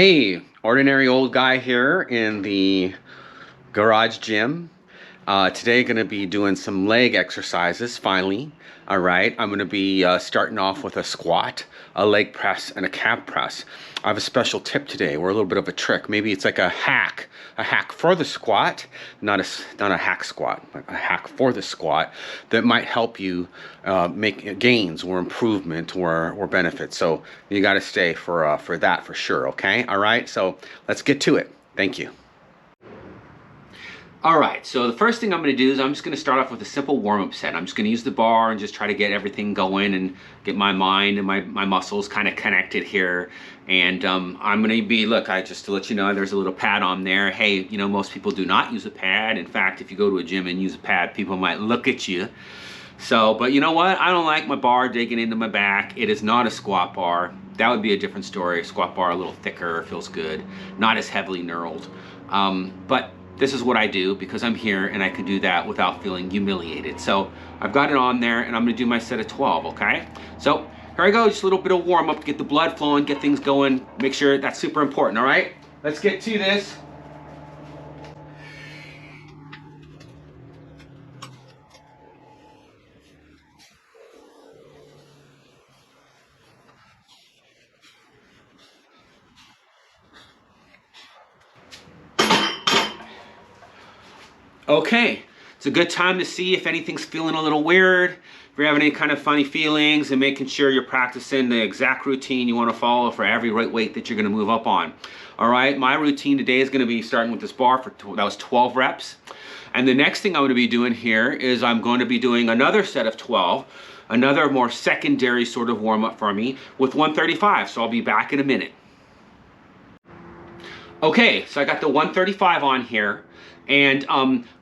Hey, ordinary old guy here in the garage gym. Today going to be doing some leg exercises finally. All right, I'm going to be starting off with a squat, a leg press, and a calf press. I have a special tip today, or a little bit of a trick. Maybe it's like a hack for the squat, not a hack squat, but a hack for the squat that might help you make gains or improvement or benefit. So you got to stay for that for sure. Okay, all right. So let's get to it. Thank you. All right, so the first thing I'm going to do is I'm just going to start off with a simple warm-up set. I'm just going to use the bar and just try to get everything going and get my mind and my muscles kind of connected here. And I'm going to be, just to let you know, there's a little pad on there. Hey, you know, most people do not use a pad. In fact, if you go to a gym and use a pad, people might look at you. So, but you know what? I don't like my bar digging into my back. It is not a squat bar. That would be a different story. A squat bar, a little thicker, feels good, not as heavily knurled. But this is what I do because I'm here and I can do that without feeling humiliated. So I've got it on there and I'm gonna do my set of 12, okay? So here I go, just a little bit of warm up to get the blood flowing, get things going, make sure that's super important, all right? Let's get to this. Okay, it's a good time to see if anything's feeling a little weird, if you're having any kind of funny feelings, and making sure you're practicing the exact routine you want to follow for every weight that you're going to move up on. All right, my routine today is going to be starting with this bar that was 12 reps. And the next thing I'm going to be doing here is I'm going to be doing another set of 12, another more secondary sort of warm up for me with 135. So I'll be back in a minute. Okay, so I got the 135 on here. And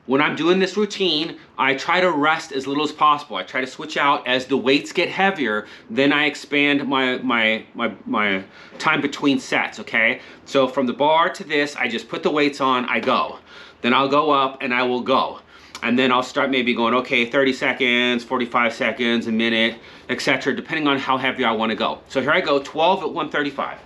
when I'm doing this routine, I try to rest as little as possible. I try to switch out as the weights get heavier, then I expand my time between sets, okay? So from the bar to this, I just put the weights on, I go. Then I'll go up and I will go. And then I'll start maybe going, okay, 30 seconds, 45 seconds, a minute, etc., depending on how heavy I want to go. So here I go, 12 at 135.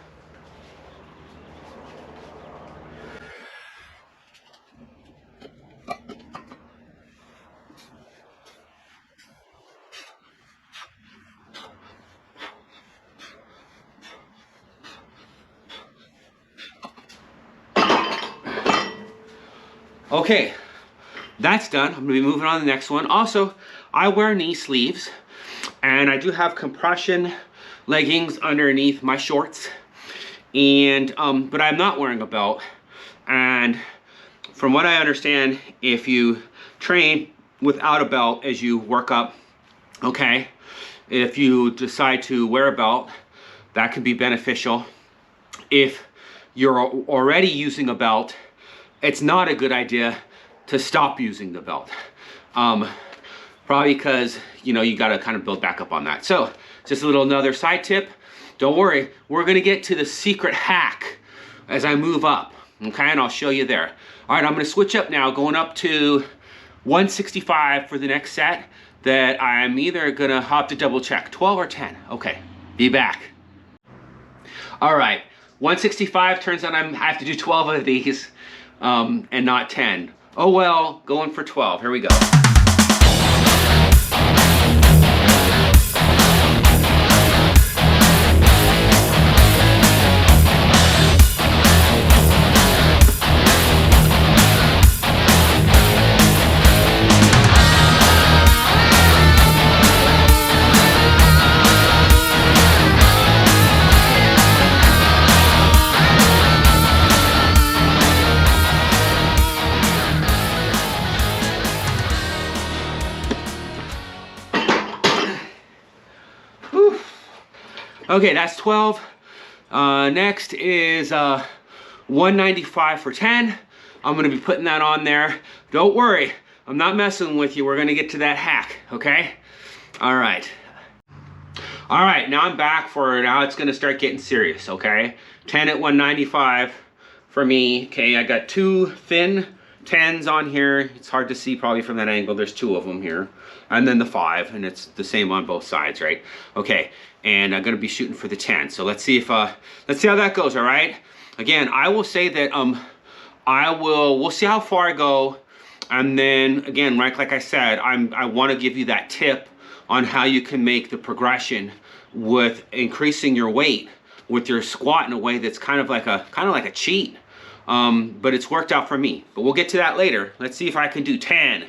Okay, that's done. I'm gonna be moving on to the next one. Also, I wear knee sleeves and I do have compression leggings underneath my shorts, and but I'm not wearing a belt. And from what I understand, if you train without a belt as you work up, okay, if you decide to wear a belt, that can be beneficial. If you're already using a belt, it's not a good idea to stop using the belt. Probably because, you know, you gotta kind of build back up on that. So, just a little another side tip. Don't worry, we're gonna get to the secret hack as I move up, okay? And I'll show you there. All right, I'm gonna switch up now, going up to 165 for the next set that I'm either gonna have to double check, 12 or 10. Okay, be back. All right, 165, turns out I have to do 12 of these. And not 10. Oh well, going for 12. Here we go. Okay, that's 12. Next is 195 for 10. I'm gonna be putting that on there. Don't worry, I'm not messing with you. We're gonna get to that hack, okay? All right. All right, now I'm back for, now it's gonna start getting serious, okay? 10 at 195 for me. Okay, I got two thin 10s on here. It's hard to see probably from that angle. There's two of them here. And then the 5, and it's the same on both sides, right? Okay, and I'm gonna be shooting for the 10. So let's see if let's see how that goes, all right? again, I will say that we'll see how far I go. And then again, like I said, I want to give you that tip on how you can make the progression with increasing your weight with your squat in a way that's kind of like a cheat. But it's worked out for me. But we'll get to that later. Let's see if I can do 10.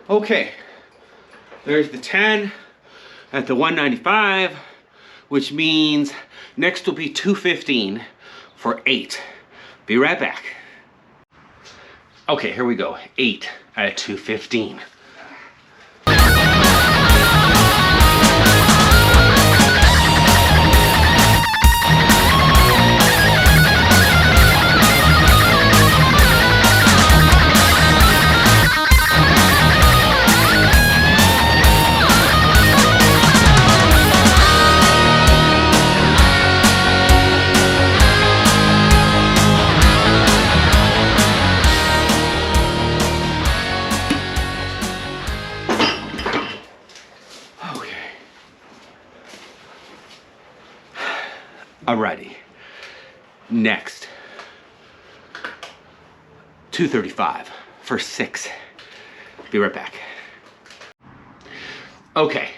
Okay, there's the 10 at the 195, which means next will be 215 for 8. Be right back. Okay, here we go. 8 at 215. Alrighty, next, 235 for 6. Be right back. Okay,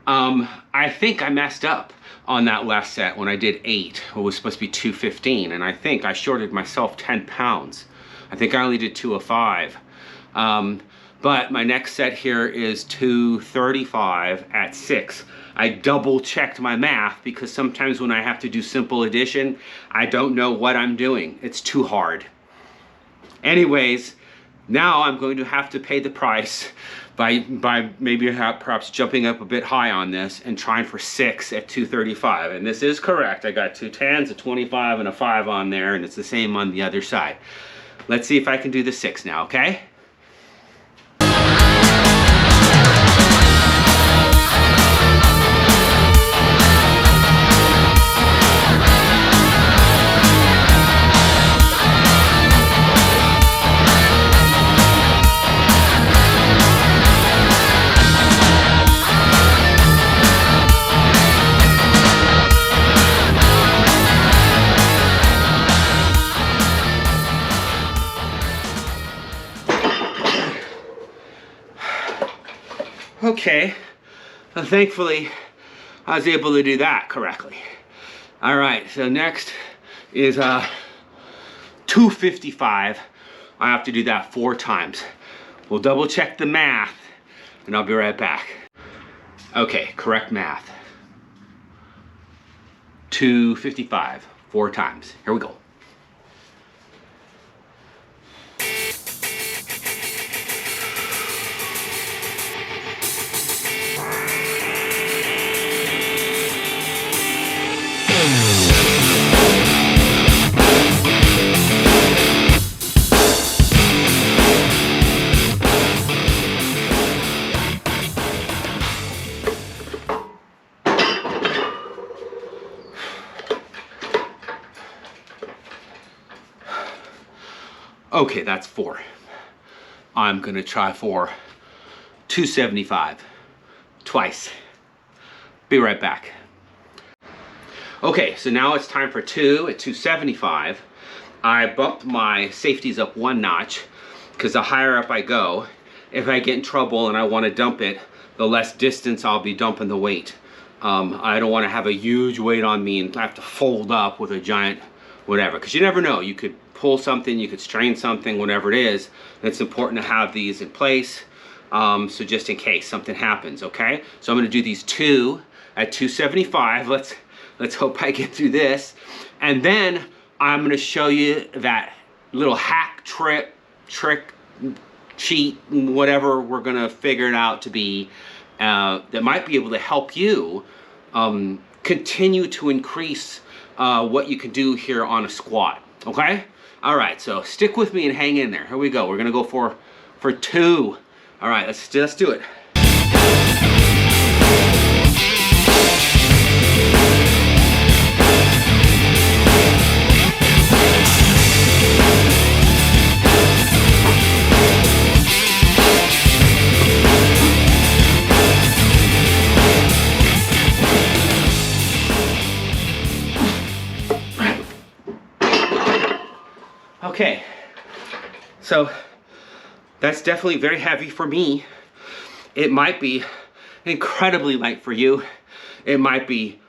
I think I messed up on that last set when I did 8. It was supposed to be 215, and I think I shorted myself 10 pounds. I think I only did 205. But my next set here is 235 at 6. I double checked my math because sometimes when I have to do simple addition, I don't know what I'm doing. It's too hard. Anyways, now I'm going to have to pay the price by maybe perhaps jumping up a bit high on this and trying for 6 at 235. And this is correct. I got 2 10s, a 25, and a 5 on there, and it's the same on the other side. Let's see if I can do the 6 now, okay? Okay, well, thankfully I was able to do that correctly. All right, so next is 255. I have to do that 4 times. We'll double check the math and I'll be right back. Okay, correct math. 255, 4 times. Here we go. Okay, that's 4. I'm gonna try for 275 twice. Be right back. Okay, so now it's time for 2 at 275. I bumped my safeties up 1 notch because the higher up I go, if I get in trouble and I want to dump it, the less distance I'll be dumping the weight. I don't want to have a huge weight on me and I have to fold up with a giant whatever, because you never know. You could pull something, you could strain something, whatever it is. It's important to have these in place, so just in case something happens, okay? So I'm going to do these 2 at 275. Let's hope I get through this. And then I'm going to show you that little hack trick cheat, whatever we're gonna figure it out to be, that might be able to help you continue to increase what you can do here on a squat. Okay? All right, so stick with me and hang in there. Here we go. We're gonna go for 2. All right, let's do it. Okay, so that's definitely very heavy for me. It might be incredibly light for you. It might be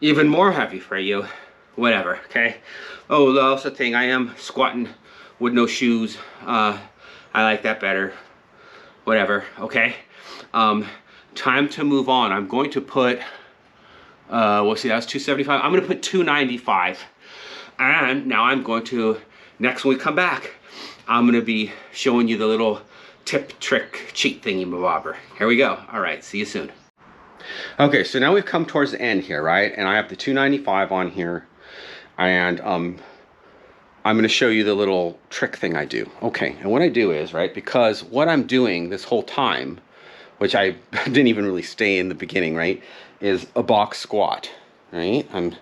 even more heavy for you. Whatever, okay? Oh, the also thing, I am squatting with no shoes. I like that better. Whatever, okay? Time to move on. I'm going to put, we'll see, that was 275. I'm gonna put 295. And now I'm going to, next when we come back, I'm gonna be showing you the little tip, trick, cheat thingy bobber. Here we go. All right, see you soon. Okay, so now we've come towards the end here, right? And I have the 295 on here. And I'm gonna show you the little trick thing I do. Okay, and what I do is, right, because what I'm doing this whole time, which I didn't even really stay in the beginning, right, is a box squat, right? I'm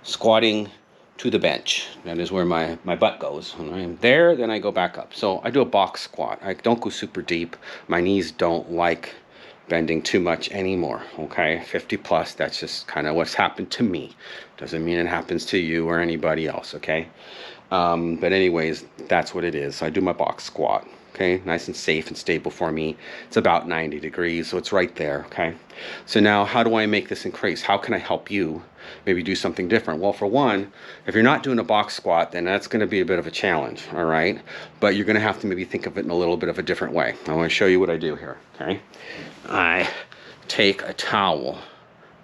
squatting to the bench. That is where my butt goes. When I'm there, then I go back up. So I do a box squat. I don't go super deep. My knees don't like bending too much anymore, okay? 50 plus, that's just kind of what's happened to me. Doesn't mean it happens to you or anybody else, okay? But anyways, that's what it is. So I do my box squat, okay? Nice and safe and stable for me. It's about 90 degrees, so it's right there, okay? So now, how do I make this increase? How can I help you maybe do something different? Well, for one, if you're not doing a box squat, then that's gonna be a bit of a challenge, all right? But you're gonna have to maybe think of it in a little bit of a different way. I wanna show you what I do here, okay? I take a towel.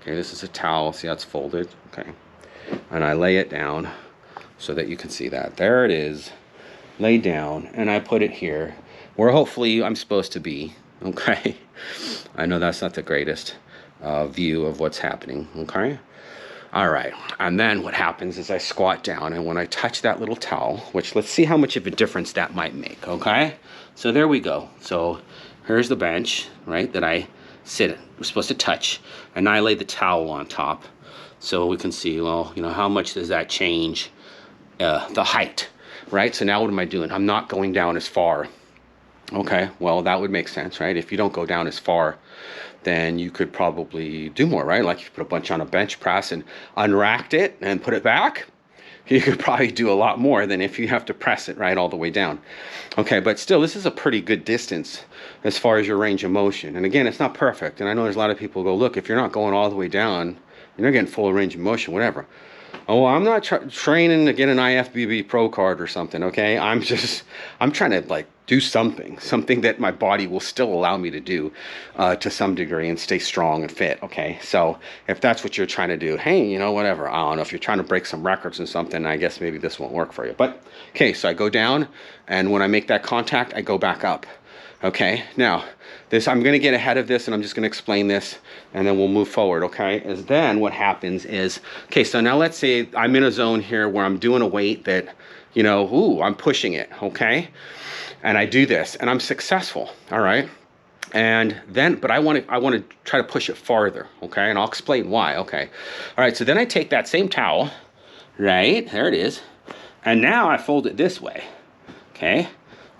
Okay, this is a towel, see how it's folded, okay? And I lay it down so that you can see that. There it is, laid down, and I put it here, where hopefully I'm supposed to be, okay? I know that's not the greatest view of what's happening, okay? All right, and then what happens is I squat down, and when I touch that little towel, which let's see how much of a difference that might make, okay? So there we go. So here's the bench, right, that I we're supposed to touch, and I lay the towel on top, so we can see, well, you know, how much does that change the height, right? So now what am I doing? I'm not going down as far. Okay, well, that would make sense, right? If you don't go down as far, then you could probably do more, right? Like you put a bunch on a bench press and unracked it and put it back, you could probably do a lot more than if you have to press it right all the way down. Okay, but still, this is a pretty good distance as far as your range of motion. And again, it's not perfect. And I know there's a lot of people who go, look, if you're not going all the way down, you're not getting full range of motion, whatever. Oh, well, I'm not training to get an IFBB Pro card or something, okay? I'm trying to like do something that my body will still allow me to do to some degree and stay strong and fit, okay? So if that's what you're trying to do, hey, you know, whatever. I don't know, if you're trying to break some records and something, I guess maybe this won't work for you. But, okay, so I go down, and when I make that contact, I go back up. Okay, now, I'm gonna get ahead of this and I'm just gonna explain this and then we'll move forward, okay? Is then what happens is, okay, so now let's say I'm in a zone here where I'm doing a weight that, you know, ooh, I'm pushing it, okay? And I do this and I'm successful, all right? And then, but I wanna try to push it farther, okay? And I'll explain why, okay? All right, so then I take that same towel, right? There it is. And now I fold it this way, okay?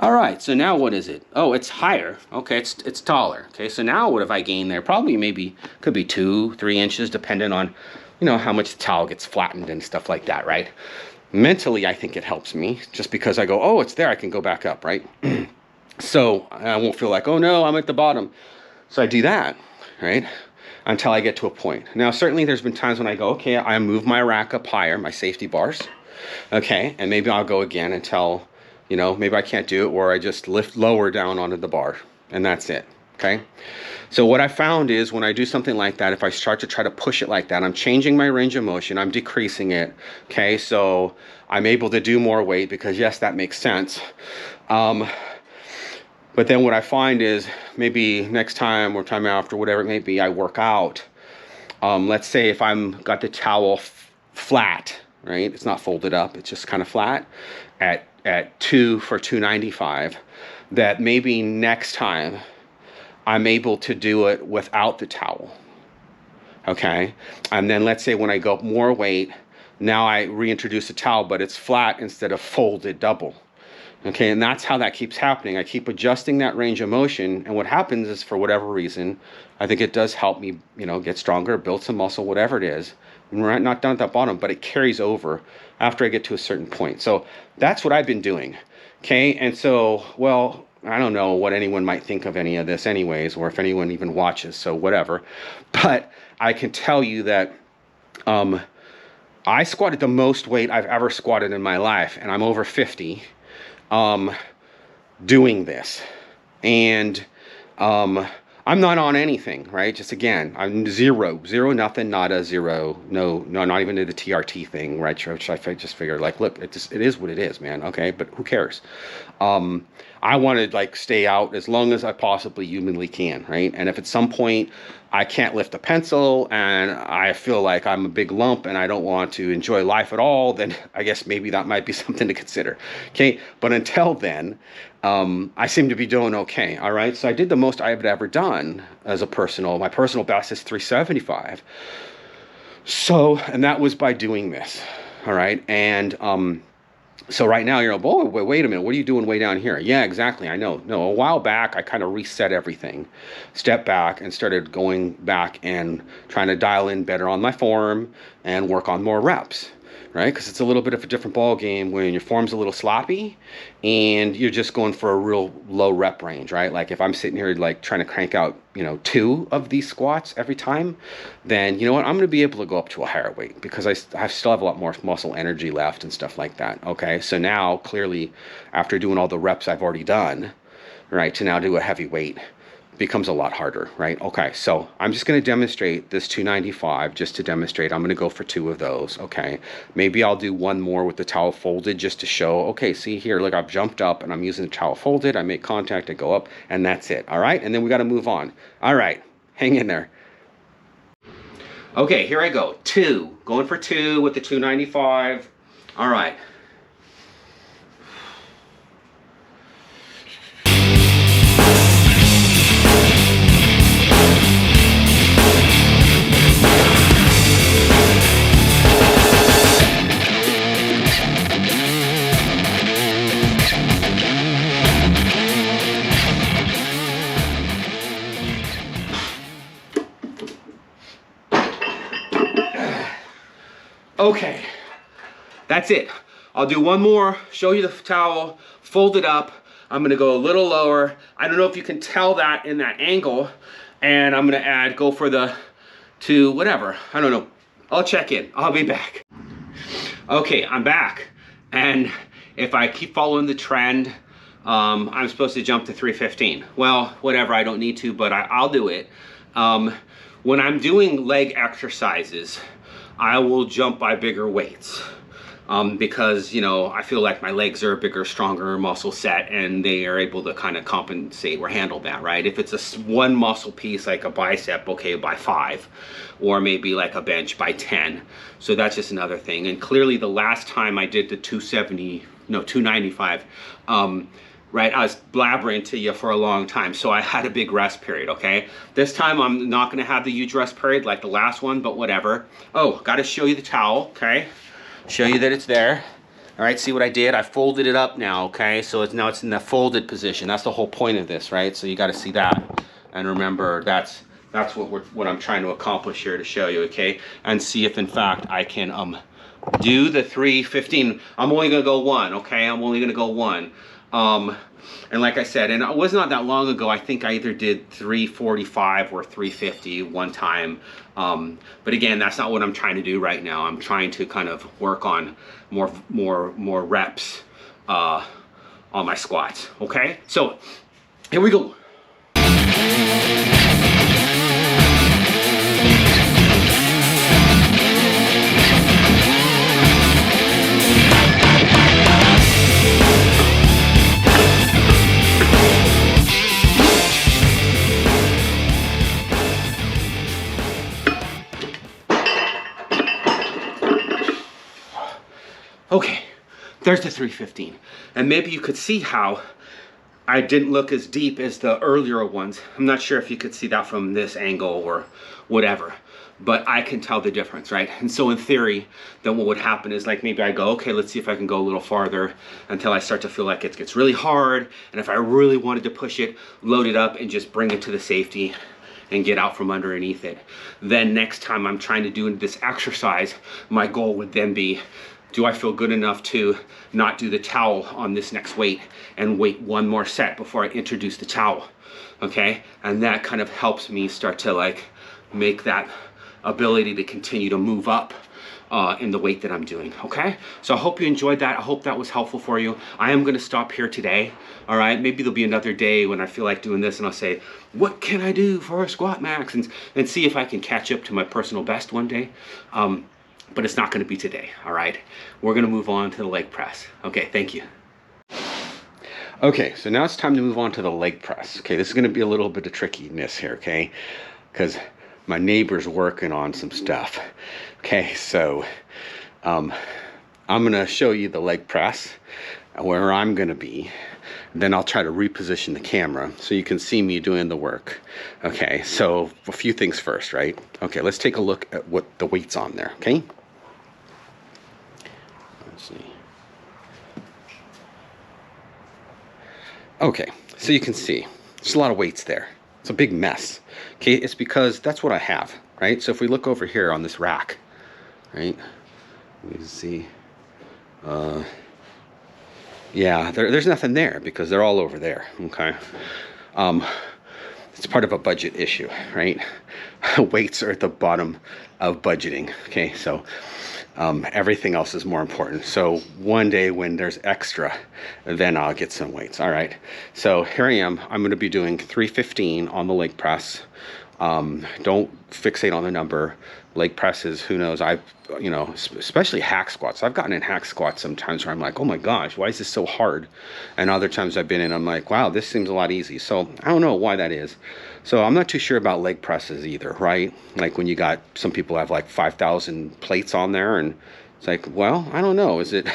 All right, so now what is it? Oh, it's higher. Okay, it's taller. Okay, so now what have I gained there? Probably maybe, could be 2-3 inches, depending on, you know, how much the towel gets flattened and stuff like that, right? Mentally, I think it helps me, just because I go, oh, it's there, I can go back up, right? So I won't feel like, oh no, I'm at the bottom. So I do that, right? Until I get to a point. Now, certainly there's been times when I go, okay, I move my rack up higher, my safety bars, okay? And maybe I'll go again until, you know, maybe I can't do it, or I just lift lower down onto the bar, and that's it, okay? So what I found is when I do something like that, if I start to try to push it like that, I'm changing my range of motion, I'm decreasing it, okay? So I'm able to do more weight because, yes, that makes sense. But then what I find is maybe next time or time after, whatever it may be, I work out. Let's say if I'm got the towel flat, right? It's not folded up. It's just kind of flat at 2 for 295. That maybe next time I'm able to do it without the towel. Okay. And then let's say when I go up more weight, now I reintroduce a towel, but it's flat instead of folded double. Okay, and that's how that keeps happening. I keep adjusting that range of motion, and what happens is, for whatever reason, I think it does help me, get stronger, build some muscle, whatever it is. And we're not done at that bottom, but it carries over after I get to a certain point. So that's what I've been doing. Okay, and so, well, I don't know what anyone might think of any of this anyways, or if anyone even watches, so whatever. But I can tell you that I squatted the most weight I've ever squatted in my life, and I'm over 50. Doing this, and I'm not on anything, right? Just again, I'm zero, nothing, nada, zero, no, not even to the TRT thing, right? Which I just figured, like, look, it is what it is, man. Okay, but who cares? I want to stay out as long as I possibly humanly can, right? And if at some point I can't lift a pencil and I feel like I'm a big lump and I don't want to enjoy life at all, then I guess maybe that might be something to consider. Okay, but until then, I seem to be doing okay. All right, so I did the most I've ever done as my personal best is 375. So, and that was by doing this. All right, and so right now you're like, oh, wait a minute, what are you doing way down here? Yeah, exactly, I know. No, a while back, I kind of reset everything, stepped back and started going back and trying to dial in better on my form and work on more reps, right? Because it's a little bit of a different ball game when your form's a little sloppy and you're just going for a real low rep range, right? Like if I'm sitting here trying to crank out, 2 of these squats every time, then you know what? I'm going to be able to go up to a higher weight because I still have a lot more muscle energy left and stuff like that. Okay, so now clearly after doing all the reps I've already done, right, to now do a heavy weight becomes a lot harder, right? Okay, so I'm just going to demonstrate this 295 just to demonstrate. I'm going to go for 2 of those, okay? Maybe I'll do 1 more with the towel folded just to show, okay, see here, look, I've jumped up and I'm using the towel folded. I make contact, I go up, and that's it, all right? And then we got to move on. All right, hang in there. Okay, here I go. 2, going for 2 with the 295. All right. Okay, that's it. I'll do 1 more, show you the towel, fold it up. I'm gonna go a little lower. I don't know if you can tell that in that angle. And I'm gonna go for the 2, whatever, I don't know. I'll check in, I'll be back. Okay, I'm back. And if I keep following the trend, I'm supposed to jump to 315. Well, whatever, I don't need to, but I'll do it. When I'm doing leg exercises, I will jump by bigger weights because, I feel like my legs are a bigger, stronger muscle set and they are able to kind of compensate or handle that, right? If it's a 1 muscle piece like a bicep, okay, by 5, or maybe like a bench by 10. So that's just another thing. And clearly the last time I did the 295, right, I was blabbering to you for a long time, so I had a big rest period, okay? This time I'm not gonna have the huge rest period like the last one, but whatever. Oh, gotta show you the towel, okay? Show you that it's there. All right, see what I did? I folded it up now, okay? So now it's in the folded position. That's the whole point of this, right? So you gotta see that. And remember, that's what I'm trying to accomplish here to show you, okay? And see if in fact I can do the 315. I'm only gonna go 1, okay? I'm only gonna go 1. And like I said, and it was not that long ago, I think I either did 345 or 350 one time. But again, that's not what I'm trying to do right now. I'm trying to kind of work on more reps on my squats. Okay, so here we go. Okay, there's the 315. And maybe you could see how I didn't look as deep as the earlier ones. I'm not sure if you could see that from this angle or whatever, but I can tell the difference, right? And so in theory, then what would happen is like maybe I go, okay, let's see if I can go a little farther until I start to feel like it gets really hard. And if I really wanted to push it, load it up and just bring it to the safety and get out from underneath it. Then next time I'm trying to do this exercise, my goal would then be, do I feel good enough to not do the towel on this next weight and wait one more set before I introduce the towel, okay? And that kind of helps me start to like make that ability to continue to move up in the weight that I'm doing, okay? So I hope you enjoyed that. I hope that was helpful for you. I am gonna stop here today, all right? Maybe there'll be another day when I feel like doing this and I'll say, what can I do for a squat max? And see if I can catch up to my personal best one day. But it's not gonna be today, all right? We're gonna move on to the leg press. Okay, thank you. Okay, so now it's time to move on to the leg press. Okay, this is gonna be a little bit of trickiness here, okay? Because my neighbor's working on some stuff. Okay, so I'm gonna show you the leg press, where I'm gonna be. Then I'll try to reposition the camera so you can see me doing the work. Okay, so a few things first, right? Okay, let's take a look at what the weight's on there, okay? Let's see. Okay, so you can see there's a lot of weights there. It's a big mess. Okay, it's because that's what I have, right? So if we look over here on this rack, right? You can see, yeah, there's nothing there because they're all over there, okay? It's part of a budget issue, right? Weights are at the bottom of budgeting, okay? So everything else is more important. So one day when there's extra, then I'll get some weights, all right? So here I am. I'm gonna be doing 315 on the leg press. Don't fixate on the number. Leg presses, who knows? You know, especially hack squats. I've gotten in hack squats sometimes where I'm like, oh my gosh, why is this so hard? And other times I've been in, I'm like, wow, this seems a lot easy. So I don't know why that is. So I'm not too sure about leg presses either, right? Like when you got, some people have like 5,000 plates on there and it's like, well, I don't know. Is it,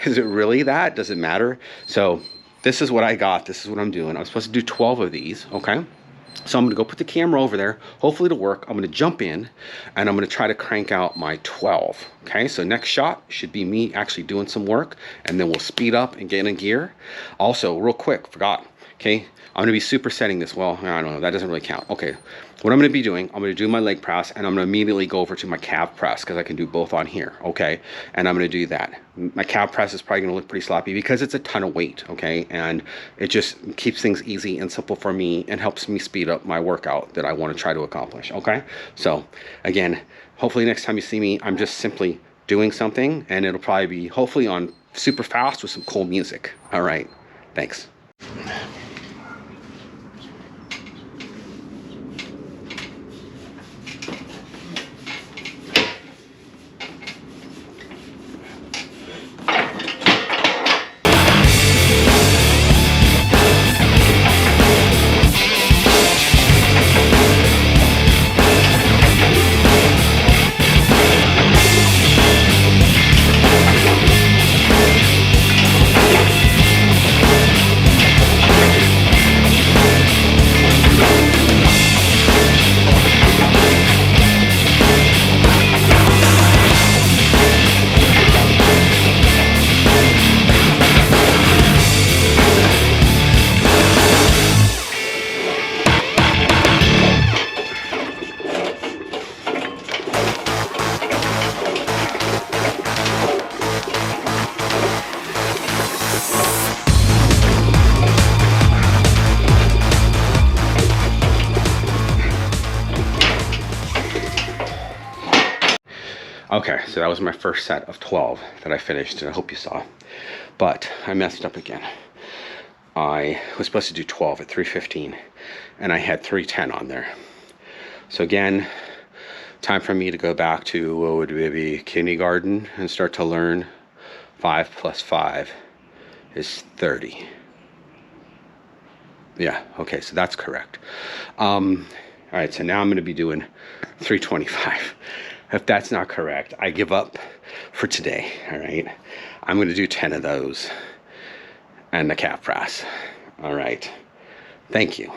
is it really that? Does it matter? So this is what I got. This is what I'm doing. I'm supposed to do 12 of these, okay? So I'm gonna go put the camera over there, hopefully it'll work. I'm gonna jump in and I'm gonna try to crank out my 12. Okay, so next shot should be me actually doing some work and then we'll speed up and get in gear. Also, real quick, forgot, okay, I'm gonna be supersetting this. Well, I don't know, that doesn't really count. Okay, what I'm gonna be doing, I'm gonna do my leg press and I'm gonna immediately go over to my calf press because I can do both on here, okay? And I'm gonna do that. My calf press is probably gonna look pretty sloppy because it's a ton of weight, okay? And it just keeps things easy and simple for me and helps me speed up my workout that I wanna try to accomplish, okay? So again, hopefully next time you see me, I'm just simply doing something and it'll probably be hopefully on super fast with some cool music. All right, thanks. Okay, so that was my first set of 12 that I finished, and I hope you saw. But I messed up again. I was supposed to do 12 at 315, and I had 310 on there. So again, time for me to go back to what would be kindergarten and start to learn 5 plus 5 is 30. Yeah, okay, so that's correct. All right, so now I'm gonna be doing 325. If that's not correct, I give up for today, all right? I'm gonna do 10 of those and the calf press, all right? Thank you.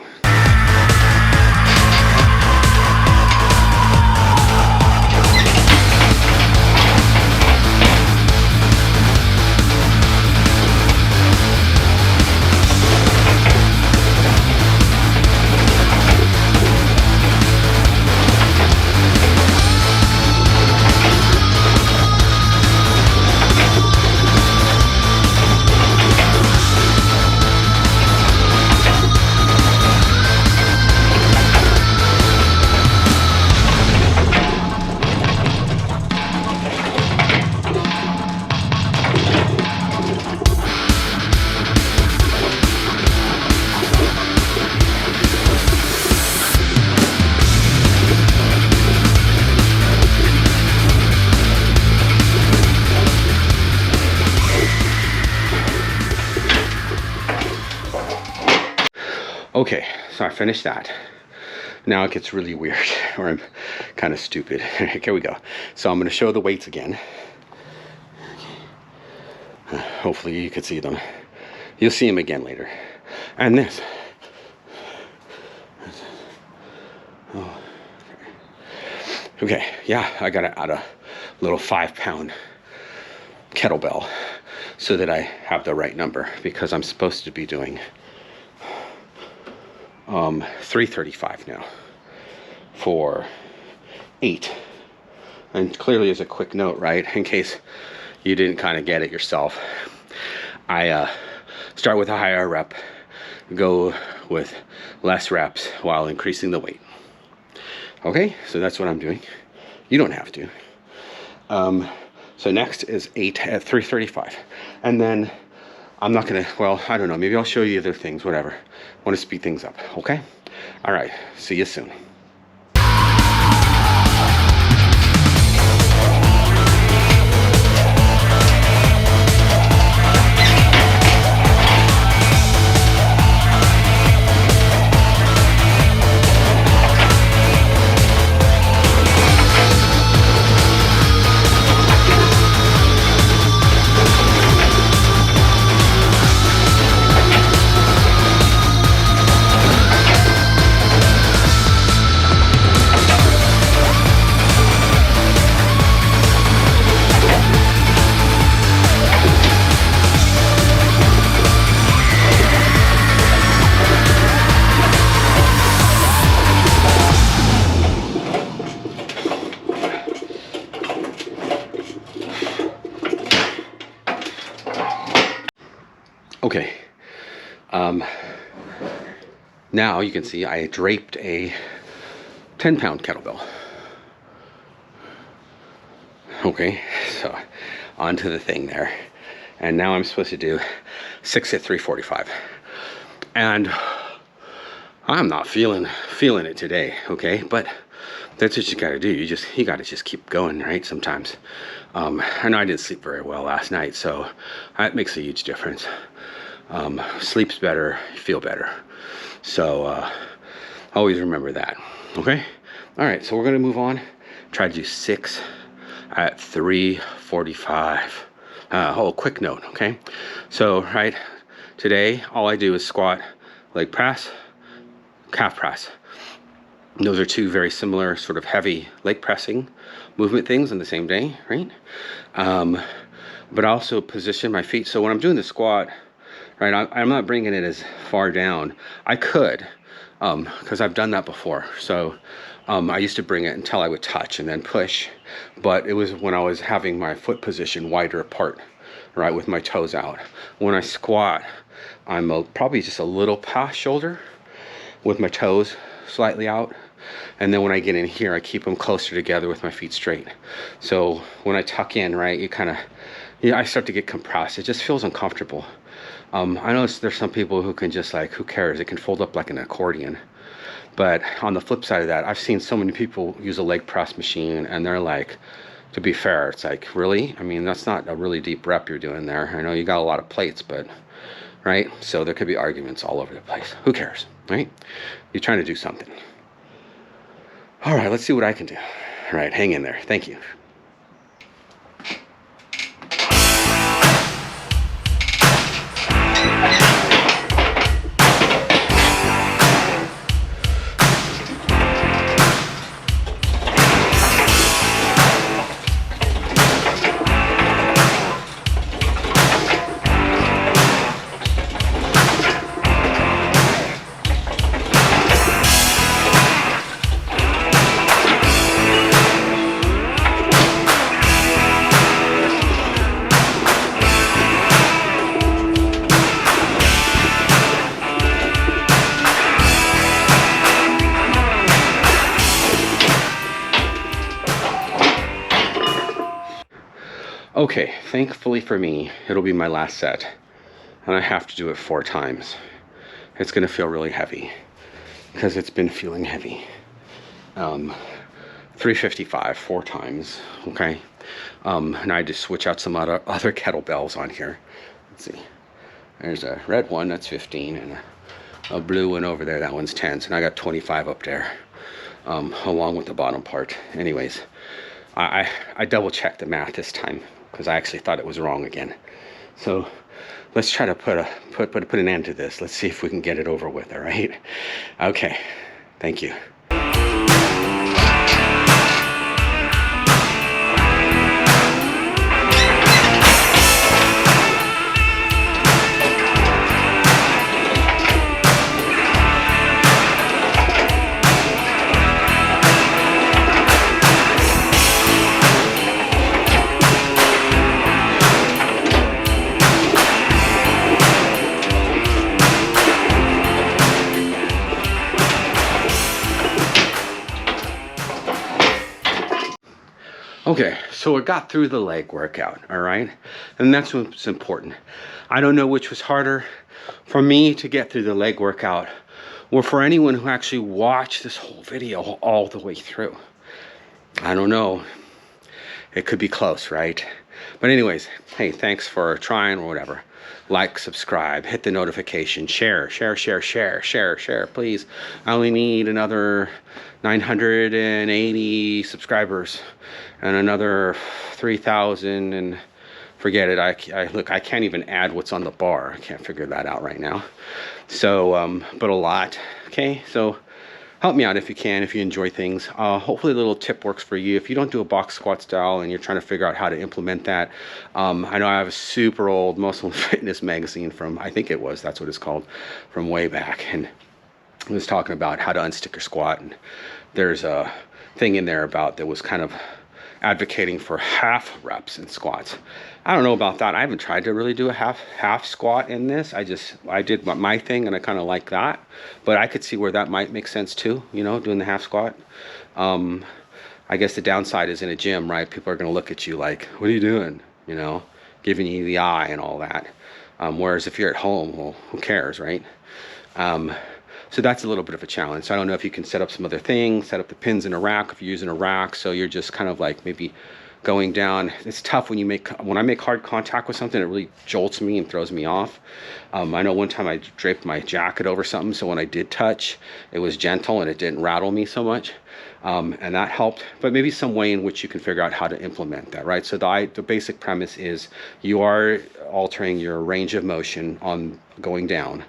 Okay, so I finished that. Now it gets really weird, or I'm kind of stupid. Here we go. So I'm going to show the weights again. Hopefully you can see them. You'll see them again later. And this. Oh. Okay, yeah, I got to add a little 5-pound kettlebell so that I have the right number, because I'm supposed to be doing 335 now for 8. And clearly, as a quick note, right, in case you didn't kind of get it yourself, I start with a higher rep, go with less reps while increasing the weight. Okay, so that's what I'm doing. You don't have to. So next is 8 at 335, and then I'm not gonna, well, I don't know, maybe I'll show you other things, whatever. I want to speed things up, okay? All right, see you soon. Okay, now you can see I draped a 10-pound kettlebell. Okay, so onto the thing there. And now I'm supposed to do 6 at 345. And I'm not feeling it today, okay? But that's what you gotta do. You gotta just keep going, right? Sometimes. I know I didn't sleep very well last night, so that makes a huge difference. Sleep's better, you feel better. So always remember that, okay? All right, so we're gonna move on. Try to do 6 at 345. Oh, quick note, okay? So, right, today all I do is squat, leg press, calf press. Those are two very similar sort of heavy leg pressing movement things on the same day, right? But I also position my feet. So when I'm doing the squat, right, I'm not bringing it as far down. I could, because I've done that before. So I used to bring it until I would touch and then push. But it was when I was having my foot position wider apart, right, with my toes out. When I squat, I'm probably just a little past shoulder with my toes slightly out. And then when I get in here, I keep them closer together with my feet straight. So when I tuck in, right, you kind of, I start to get compressed. It just feels uncomfortable. I know there's some people who can just like, who cares? It can fold up like an accordion. But on the flip side of that, I've seen so many people use a leg press machine and they're like, to be fair, it's like, really? I mean, that's not a really deep rep you're doing there. I know you got a lot of plates, but, right? So there could be arguments all over the place. Who cares, right? You're trying to do something. All right, let's see what I can do. All right, hang in there. Thank you. Okay, thankfully for me, it'll be my last set, and I have to do it 4 times. It's gonna feel really heavy, because it's been feeling heavy. 355, 4 times, okay? And I just switch out some other kettlebells on here. Let's see, there's a red one, that's 15, and a blue one over there, that one's 10, so I got 25 up there, along with the bottom part. Anyways, I double checked the math this time, because I actually thought it was wrong again. So let's try to put an end to this. Let's see if we can get it over with, all right? Okay, thank you. Okay, so I got through the leg workout, all right? And that's what's important. I don't know which was harder for me to get through the leg workout or for anyone who actually watched this whole video all the way through. I don't know. It could be close, right? But anyways, hey, thanks for trying or whatever. Like, subscribe, hit the notification, share, please. I only need another 980 subscribers and another 3,000, and forget it. I can't even add what's on the bar. I can't figure that out right now. So, but a lot. Okay, so help me out if you can, if you enjoy things. Hopefully a little tip works for you. If you don't do a box squat style and you're trying to figure out how to implement that, I know I have a super old Muscle Fitness magazine from, I think that's what it's called, from way back. And it was talking about how to unstick your squat. And there's a thing in there about that was kind of advocating for half reps in squats. I don't know about that. I haven't tried to really do a half squat in this. I did my thing and I kind of like that, but I could see where that might make sense too, you know, doing the half squat. I guess the downside is in a gym, right? People are going to look at you like, what are you doing? You know, giving you the eye and all that. Whereas if you're at home, well, who cares, right? So that's a little bit of a challenge. So I don't know if you can set up some other things, set up the pins in a rack if you're using a rack. So you're just kind of like maybe going down. It's tough when I make hard contact with something, it really jolts me and throws me off. I know one time I draped my jacket over something, so when I did touch, it was gentle and it didn't rattle me so much. And that helped, but maybe some way in which you can figure out how to implement that, right? So the basic premise is you are altering your range of motion on going down,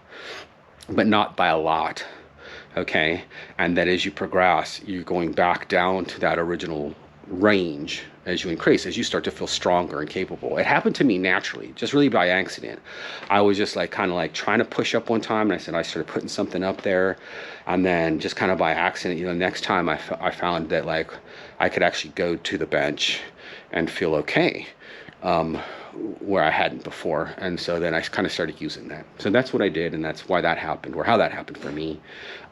but not by a lot, okay? And that as you progress, you're going back down to that original range as you increase, as you start to feel stronger and capable. It happened to me naturally, just really by accident. I was just like kind of like trying to push up one time, and I started putting something up there, and then just kind of by accident, you know, next time I found that like I could actually go to the bench and feel okay, where I hadn't before. And so then I kind of started using that. So that's what I did, and that's why that happened, or how that happened for me.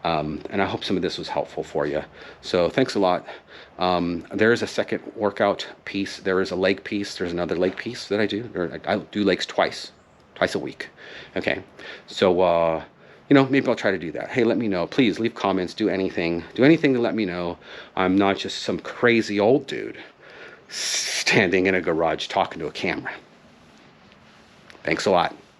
And I hope some of this was helpful for you. So thanks a lot. There is a second workout piece. There is a leg piece. There's another leg piece that I do. I do legs twice a week. Okay. So, you know, maybe I'll try to do that. Hey, let me know. Please leave comments. Do anything to let me know I'm not just some crazy old dude standing in a garage talking to a camera. Thanks a lot.